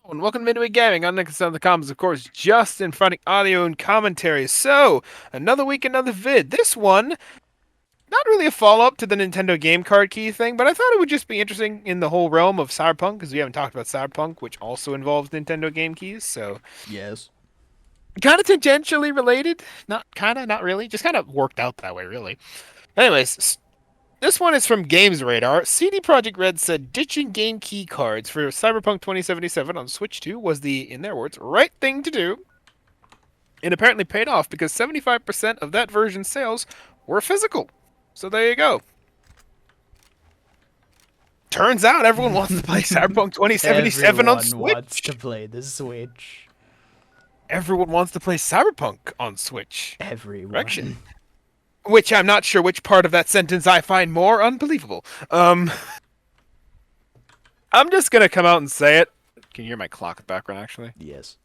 And welcome to Midway Gaming. I'm Nick on the comments, of course, just in front of audio and commentary. So, another week, another vid. This one, not really a follow-up to the Nintendo game card key thing, but I thought it would just be interesting in the whole realm of Cyberpunk, because we haven't talked about Cyberpunk, which also involves Nintendo game keys, so Yes. kind of tangentially related. Not really. Just kind of worked out that way, really. Anyways, this one is from Games Radar. CD Projekt Red said ditching game key cards for Cyberpunk 2077 on Switch 2 was the, in their words, right thing to do. It apparently paid off because 75% of that version's sales were physical. So there you go. Turns out everyone wants to play Cyberpunk 2077 on Everyone wants to Switch. play the Switch. Everyone wants to play Cyberpunk on Switch. Correction. Everyone. Which I'm not sure which part of that sentence I find more unbelievable. I'm just gonna come out and say it. Can you hear my clock in the background, actually? Yes.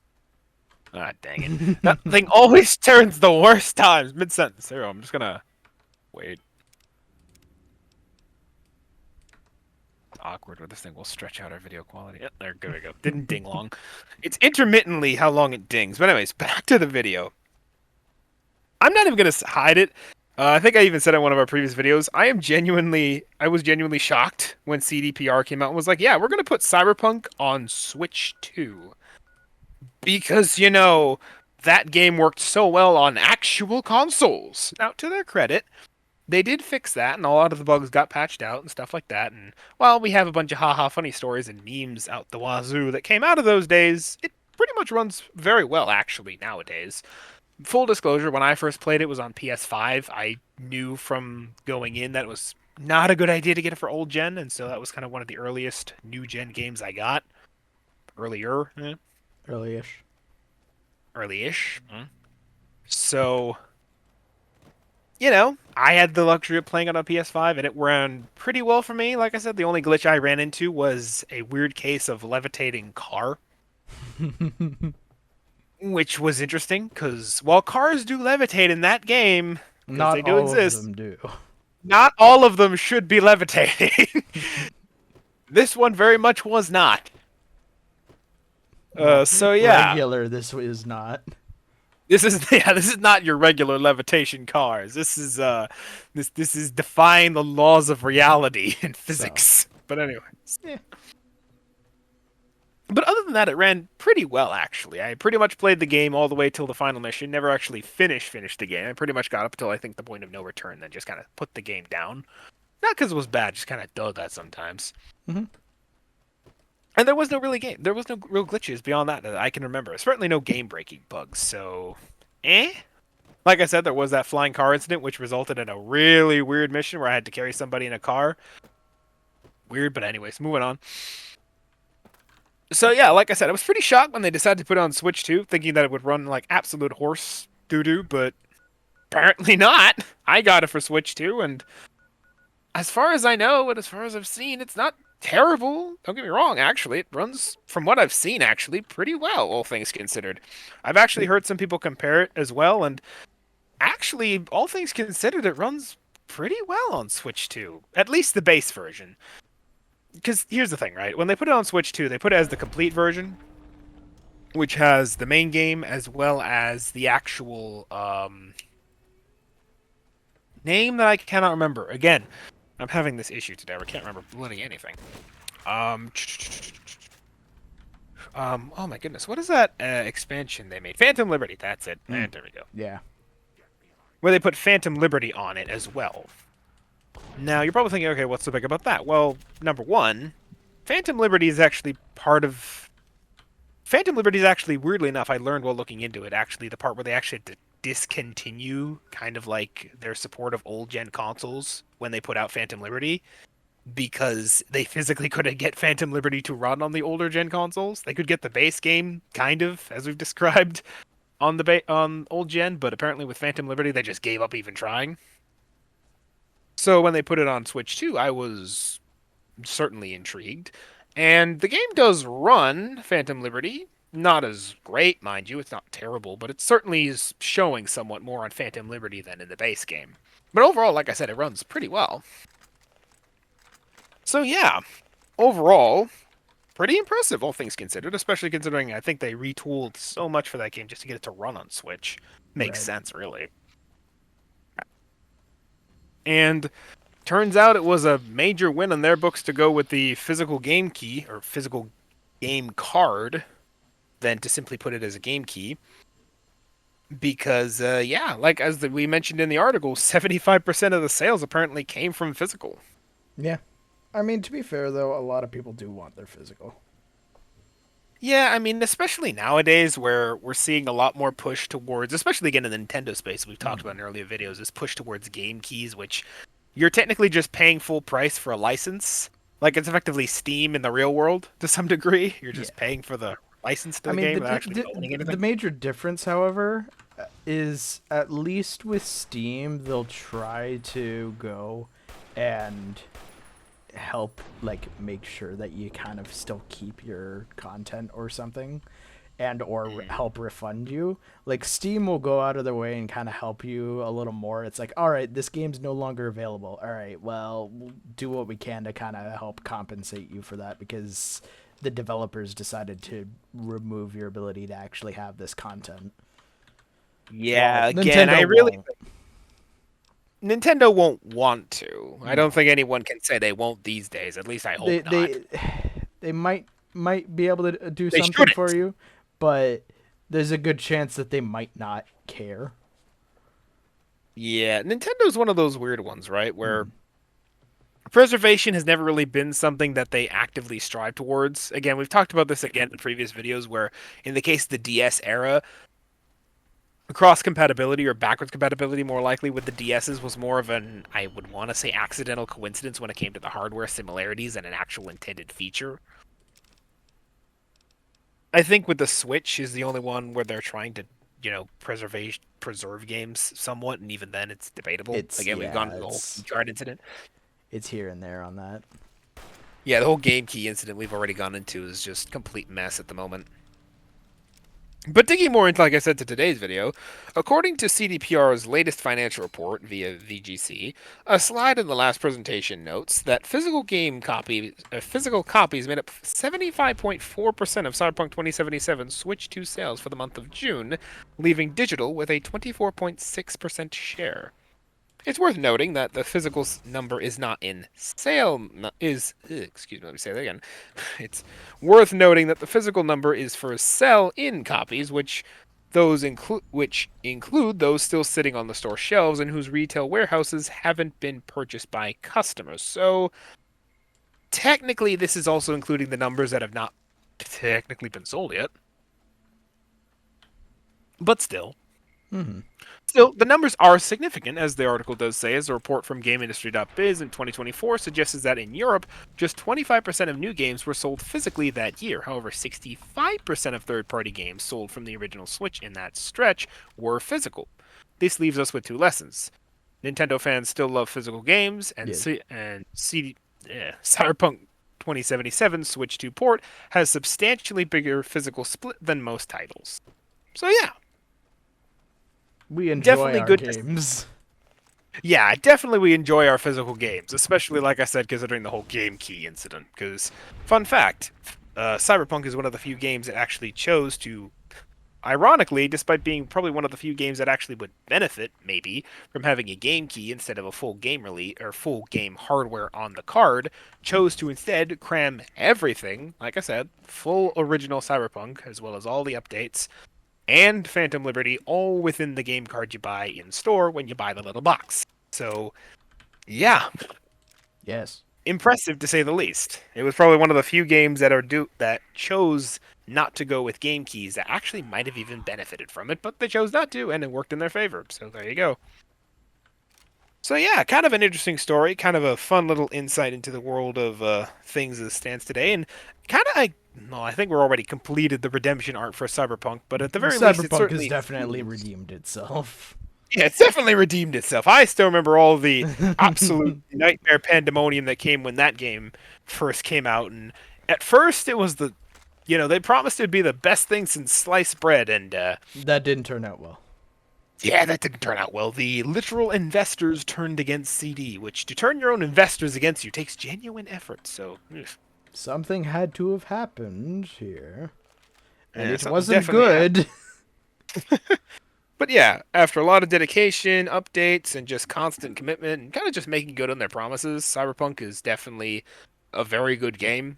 Ah, dang it. That thing always turns the worst times mid-sentence. There, I'm just gonna wait. It's awkward where this thing will stretch out our video quality. Yep, there we go. Didn't ding long. It's intermittently how long it dings. But anyways, back to the video. I'm not even gonna hide it. I think I even said in one of our previous videos, I was genuinely shocked when CDPR came out and was like, yeah, we're gonna put Cyberpunk on Switch 2. Because, that game worked so well on actual consoles. Now, to their credit, they did fix that, and a lot of the bugs got patched out and stuff like that. And while we have a bunch of haha funny stories and memes out the wazoo that came out of those days, it pretty much runs very well, actually, nowadays. Full disclosure, when I first played it was on PS5. I knew from going in that it was not a good idea to get it for old gen, and so that was kind of one of the earliest new gen games I got. Earlier, Early-ish. early-ish. So, I had the luxury of playing it on PS5, and it ran pretty well for me. Like I said, the only glitch I ran into was a weird case of levitating car, which was interesting, because while cars do levitate in that game, because Not they do all of exist, them do. not all of them should be levitating. This one very much was not. So yeah, Regular, this is not. this is not your regular levitation cars. This is defying the laws of reality and So, physics. But anyway. yeah. But other than that, it ran pretty well, actually. I pretty much played the game all the way till the final mission. Never actually finished the game. I pretty much got up till I think the point of no return, then just kind of put the game down. Not because it was bad, just kind of dug that sometimes. Mm-hmm. And there was no real glitches beyond that I can remember. Certainly no game-breaking bugs. So, Like I said, there was that flying car incident, which resulted in a really weird mission where I had to carry somebody in a car. Weird, but anyways, moving on. So yeah, like I said, I was pretty shocked when they decided to put it on Switch 2, thinking that it would run like absolute horse doo-doo, but apparently not. I got it for Switch 2, and as far as I know, and as far as I've seen, it's not terrible. Don't get me wrong, actually. It runs, from what I've seen, actually, pretty well, all things considered. I've actually heard some people compare it as well, and actually, all things considered, it runs pretty well on Switch 2. At least the base version. Because here's the thing, right? When they put it on Switch 2, they put it as the complete version, which has the main game as well as the actual name that I cannot remember. Again, I'm having this issue today where I can't remember bloody anything. Oh my goodness, what is that expansion they made? Phantom Liberty, that's it. And there we go. Yeah. Where they put Phantom Liberty on it as well. Now, you're probably thinking, okay, what's so big about that? Well, number one, Phantom Liberty is actually part of... Phantom Liberty is actually, weirdly enough, I learned while looking into it, actually, the part where they actually had to discontinue kind of like their support of old-gen consoles when they put out Phantom Liberty, because they physically couldn't get Phantom Liberty to run on the older-gen consoles. They could get the base game, kind of, as we've described, on the on old-gen, but apparently with Phantom Liberty, they just gave up even trying. So when they put it on Switch 2, I was certainly intrigued. And the game does run Phantom Liberty. Not as great, mind you. It's not terrible, but it certainly is showing somewhat more on Phantom Liberty than in the base game. But overall, like I said, it runs pretty well. So yeah, overall, pretty impressive, all things considered, especially considering I think they retooled so much for that game just to get it to run on Switch. Makes Right. sense, really. And turns out it was a major win on their books to go with the physical game key, or physical game card, than to simply put it as a game key. Because, yeah, like we mentioned in the article, 75% of the sales apparently came from physical. Yeah. I mean, to be fair though, a lot of people do want their physical. Yeah, I mean, especially nowadays where we're seeing a lot more push towards, especially again in the Nintendo space, we've talked about in earlier videos, is push towards game keys, which you're technically just paying full price for a license. Like it's effectively Steam in the real world to some degree. You're Yeah. just paying for the license to I the mean, game without actually owning the anything. major difference, however, is at least with Steam, they'll try to go and help like make sure that you kind of still keep your content or something, and or help refund you. Like Steam will go out of their way and kind of help you a little more. It's like, all right, this game's no longer available. All right, well, we'll do what we can to kind of help compensate you for that because the developers decided to remove your ability to actually have this content. Well, Yeah, again, I Nintendo really won't. Nintendo won't want to. I don't No, think anyone can say they won't these days. At least I they hope not. they they might be able to do They something shouldn't. for you, but there's a good chance that they might not care. Yeah, Nintendo's one of those weird ones, right? Where preservation has never really been something that they actively strive towards. Again, we've talked about this again in previous videos where in the case of the DS era, cross compatibility or backwards compatibility more likely with the DS's was more of an I would want to say accidental coincidence when it came to the hardware similarities and an actual intended feature. I think with the Switch is the only one where they're trying to, preserve games somewhat, and even then it's debatable. It's Again, we've gone yeah, through the whole key card incident. it's here and there on that. Yeah, the whole game key incident we've already gone into is just complete mess at the moment. But digging more into, like I said, to today's video, according to CDPR's latest financial report via VGC, a slide in the last presentation notes that physical copies made up 75.4% of Cyberpunk 2077's Switch 2 sales for the month of June, leaving digital with a 24.6% share. It's worth noting that the physical number is not in sale. Excuse me, let me say that again. It's worth noting that the physical number is for sell-in copies, which include those still sitting on the store shelves and whose retail warehouses haven't been purchased by customers. So technically, this is also including the numbers that have not technically been sold yet. But still. Mm-hmm. Still, the numbers are significant, as the article does say, as a report from GameIndustry.biz in 2024 suggests that in Europe, just 25% of new games were sold physically that year. However, 65% of third-party games sold from the original Switch in that stretch were physical. This leaves us with two lessons. Nintendo fans still love physical games, and Yeah, Cyberpunk 2077 Switch 2 port has substantially bigger physical split than most titles. So yeah, we enjoy definitely our good to games. Yeah, definitely we enjoy our physical games, especially, like I said, considering the whole game key incident. Because, fun fact, Cyberpunk is one of the few games that actually chose to, ironically, despite being probably one of the few games that actually would benefit, maybe, from having a game key instead of a full game release, or full game hardware on the card, chose to instead cram everything, like I said, full original Cyberpunk, as well as all the updates, and Phantom Liberty all within the game card you buy in store when you buy the little box. So, yeah, Yes. impressive to say the least. It was probably one of the few games that chose not to go with game keys that actually might have even benefited from it, but they chose not to, and it worked in their favor. So there you go. So yeah, kind of an interesting story, kind of a fun little insight into the world of things as it stands today, and kind of I think we're already completed the redemption arc for Cyberpunk, but at the very least, it Cyberpunk has certainly definitely feels. redeemed itself. Yeah, it's definitely redeemed itself. I still remember all the absolute nightmare pandemonium that came when that game first came out, and at first it was they promised it'd be the best thing since sliced bread, and That didn't turn out well. yeah, that didn't turn out well. The literal investors turned against CD, which to turn your own investors against you takes genuine effort. So, ugh. Something had to have happened here, and Yeah, it something's wasn't definitely good. But yeah, after a lot of dedication, updates, and just constant commitment, and kind of just making good on their promises, Cyberpunk is definitely a very good game.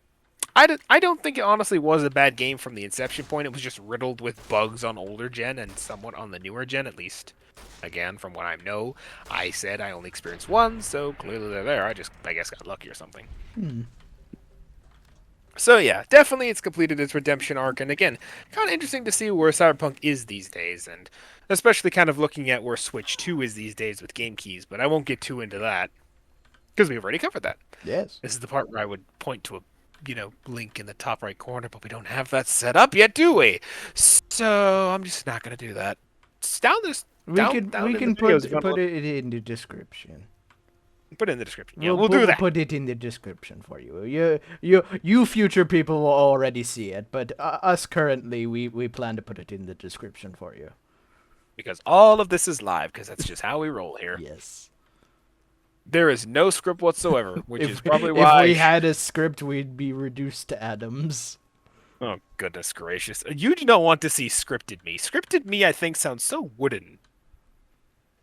I don't think it honestly was a bad game from the inception point. It was just riddled with bugs on older gen and somewhat on the newer gen, at least. Again, from what I know, I said I only experienced one, so clearly they're there. I guess, got lucky or something. Hmm. So yeah, definitely it's completed its redemption arc, and again, kind of interesting to see where Cyberpunk is these days, and especially kind of looking at where Switch 2 is these days with game keys, but I won't get too into that, because we've already covered that. Yes. This is the part where I would point to a, link in the top right corner, but we don't have that set up yet, do we? So I'm just not gonna do that. It's down this, We down, can down we in the can videos if you want to put look. it in the description. Put it in the description. Yeah, we'll do We'll that. put it in the description for you. You future people will already see it, but us currently we plan to put it in the description for you. Because all of this is live, because that's just how we roll here. Yes. There is no script whatsoever, which is probably If why. we had a script, we'd be reduced to atoms. Oh, goodness gracious. You do not want to see scripted me. Scripted me, I think, sounds so wooden.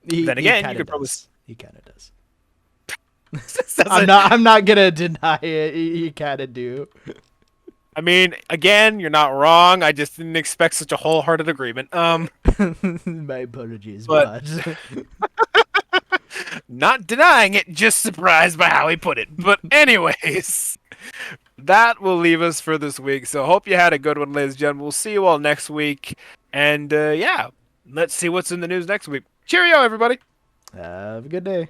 Then He again, you kind of could probably. does. He kind of does. Doesn't- I'm not gonna deny it. He kind of do. I mean, again, you're not wrong. I just didn't expect such a wholehearted agreement. My apologies, But but not denying it, just surprised by how he put it. But anyways, that will leave us for this week. So hope you had a good one, ladies and gentlemen. We'll see you all next week. And yeah, let's see what's in the news next week. Cheerio, everybody. have a good day.